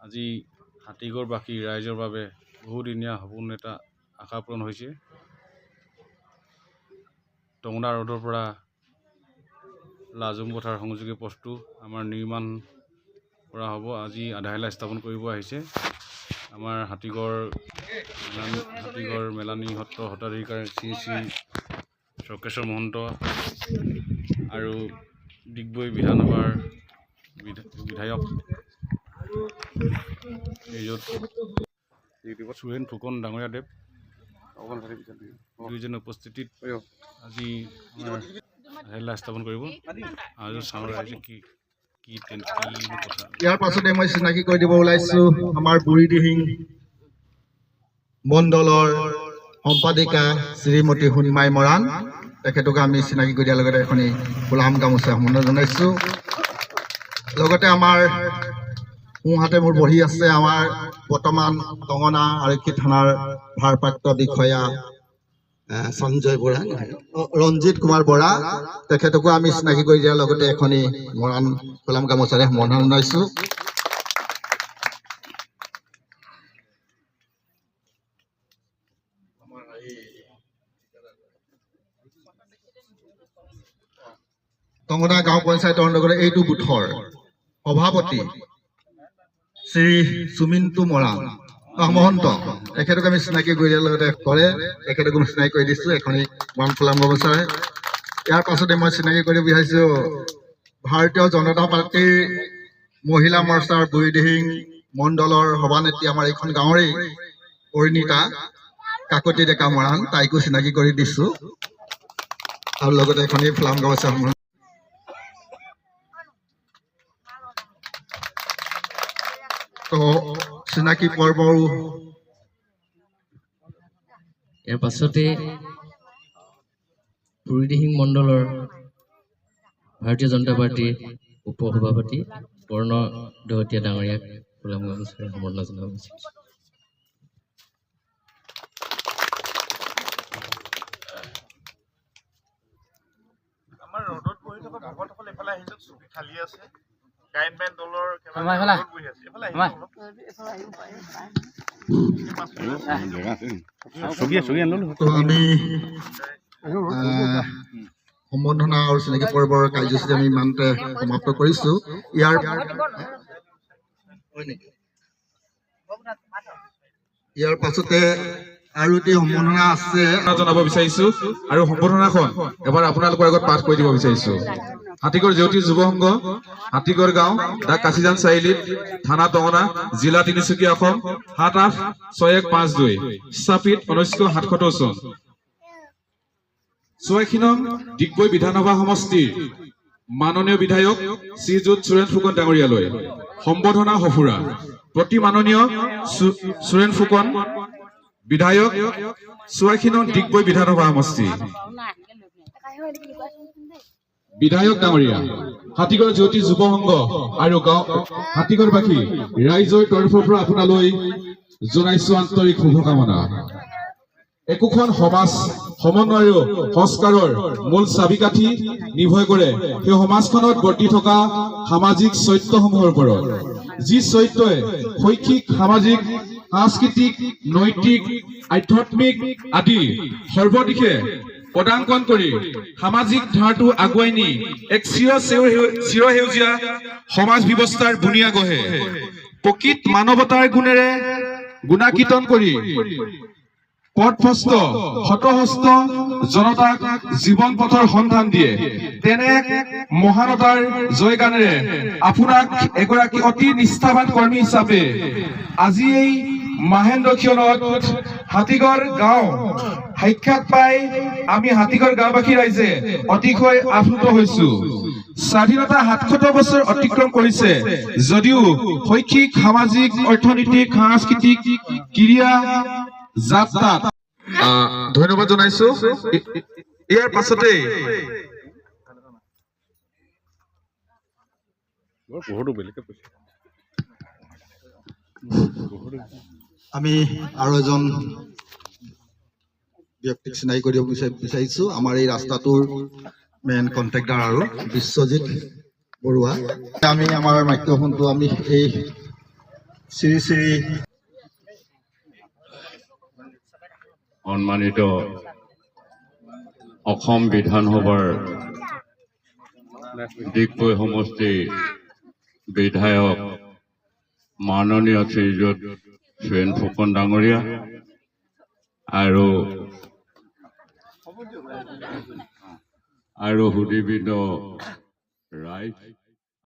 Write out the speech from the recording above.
আজি হাতীগড়বাসী ৰাইজৰ বাবে বহুদিনীয়া সপোন এটা আশা পূৰণ হৈছে। টংগনা ৰোডৰ পৰা লাজুং পথাৰ সংযোগী পথটো আমাৰ নিৰ্মাণ কৰা হ'ব। আজি আধাৰশিলা স্থাপন কৰিব আহিছে আমাৰ হাতীগড় মেলানী সত্ৰ সত্ৰাধিকাৰ শ্ৰী শ্ৰী চক্ৰেশ্বৰ মহন্ত আৰু ডিগবৈ বিধানসভাৰ বিধায়ক সুৰেন ফুকন ডাঙৰীয়া দেৱ দুইজনে উপস্থিতিত আজি আমাৰ আধাৰশিলা স্থাপন কৰিব। আৰু চাওঁ ৰাইজে কি কথা। ইয়াৰ পাছতে মই চিনাকি কৰি দিব ওলাইছো আমাৰ বুঢ়ীদিহিং মণ্ডলৰ সম্পাদিকা শ্ৰীমতী সোণমাই মৰাণ, তেখেতক আমি চিনাকি কৰি দিয়াৰ লগতে এখনি গোলাম গামোচা সম্বৰ্ধনা জনাইছো। লগতে আমাৰ সোঁহাতে মোৰ বহি আছে আমাৰ বৰ্তমান টংগনা আৰক্ষী থানাৰ ভাৰপ্ৰাপ্ত বিষয়া সঞ্জয় বৰা, ৰঞ্জিত কুমাৰ বৰা, তেখেতকো আমি চিনাকি কৰি দিয়াৰ লগতে এখনি মৰাণ গোলাম গামোচাৰে সম্বৰ্ধনা জনাইছো। টংগনা গাঁও পঞ্চায়তৰ অন্তৰ্গত এইটো বুথৰ সভাপতি শ্ৰী সুমিন্তু মৰাণ মহন্ত, তেখেতক আমি চিনাকি কৰি দিয়াৰ লগতে কৰে তেখেতক আমি চিনাকি কৰি দিছো এখনি মৰাণ গোলাম গামোচাৰে। ইয়াৰ পাছতে মই চিনাকি কৰিব বিচাৰিছো ভাৰতীয় জনতা পাৰ্টীৰ মহিলা মৰ্চাৰ বুঢ়ীদিহিং মণ্ডলৰ সভানেত্ৰী আমাৰ এইখন গাঁৱৰে পৰিণীতা কাকতি ডেকা মৰাণ, তাইকো চিনাকি কৰি দিছো আৰু লগতে এখনি ফুলাম গামোচা চিনাকি পৰ্বও। ইয়াৰ পাছতে বুঢ়ীদিহিং মণ্ডলৰ ভাৰতীয় জনতা পাৰ্টীৰ উপ সভাপতি বৰ্ণ দহতীয়া ডাঙৰীয়াক গোলাম গামোচাৰে সম্বৰ্ধনা জনাব বিচাৰিছোঁ। আমাৰ ৰ'দত বহি থকা ভকতসকল এফালে আহি যাওক, চকী খালী আছে। গাইডমেন দলৰ আমি সম্বৰ্ধনা আৰু চিনাকি পৰ্বৰ কাৰ্যসূচী আমি ইমানতে সমাপ্ত কৰিছো। ইয়াৰ পাছতে আৰু এটি সম্বৰ্ধনা আছে জনাব বিচাৰিছো আৰু সম্বৰ্ধনাখন এবাৰ আপোনালোকৰ আগত পাঠ কৰি দিব বিচাৰিছো। হাতীগড় জেউতি যুৱ সংঘ, হাতীগড় গাঁও, দা কাছিজান চাৰিআলিত, থানা টংগনা, জিলা তিনিচুকীয়া, অসম 786152, স্থাপিত 1977 চন। 86 নং ডিগবৈ বিধানসভা সমষ্টিৰ মাননীয় বিধায়ক শ্ৰীযুত সুৰেন ফুকন ডাঙৰীয়ালৈ সম্বৰ্ধনা সফুৰা প্ৰতি মাননীয় সুৰেন ফুকন বিধায়ক 86 নং ডিগবৈ বিধানসভা সমষ্টি বিধায়ক ডাঙৰীয়া, হাতীগড় জ্যোতি যুৱ সংঘ আৰু গাঁও হাতীগড়বাসী ৰাইজৰ তৰফৰ পৰা আপোনালৈ জনাইছো আন্তৰিক শুভকামনা। একোখন সমাজ সমন্বয় সংস্কাৰৰ মূল চাবিকাঠি নিৰ্ভৰ কৰে সেই সমাজখনত বৰ্তি থকা সামাজিক চৰিত্ৰসমূহৰ ওপৰত, যি চৰিত্ৰই শৈক্ষিক, সামাজিক, সাংস্কৃতিক, নৈতিক, আধ্যাত্মিক আদি সৰ্বদিশে পদাঙ্কন কৰি সামাজিক ধাৰাটো আগুৱাই নি এক চিৰসেউজীয়া সমাজ ব্যৱস্থাৰ বুনিয়া গঢ়ে। প্ৰকৃত মানৱতাৰ গুণেৰে গুণাকীৰ্তন কৰি পথভ্ৰষ্ট হতহস্ত জনতাক জীৱন পথৰ সন্ধান দিয়ে। তেনে মহানতাৰ জয়গানেৰে আপোনাক এগৰাকী অতি নিষ্ঠাবান কৰ্মী হিচাপে আজি এই মাহেন্দ্ৰক্ষণত হাতীগড় গাঁও সাক্ষাৎ পাই আমি হাতীগড় গাঁওবাসী ৰাইজে অতিশয় আপ্লুত হৈছো। স্বাধীনতা ৭৭ বছৰ অতিক্ৰম কৰিছে যদিও শৈক্ষিক, সামাজিক, অৰ্থনৈতিক, সাংস্কৃতিক ক্ৰিয়া যাত্ৰাত ধন্যবাদ জনাইছো। ইয়াৰ পাছতে আমি আৰু এজন ব্যক্তিক চিনাকি কৰিব বিচাৰিছো। আমাৰ এই ৰাস্তাটোৰ মেইন কন্ট্ৰেক্টৰ আৰু বিশ্বজিৎ বৰুৱা। আমি আমাৰ মাইক্ৰফোনটো আমি এই শ্ৰী শ্ৰী সন্মানিত অসম বিধানসভাৰ ডিগবৈ সমষ্টি বিধায়ক মাননীয় শ্ৰীযুত সুৰেণ ফুকন ডাঙৰীয়া আৰু সুদীবৃন্দ ৰাইজ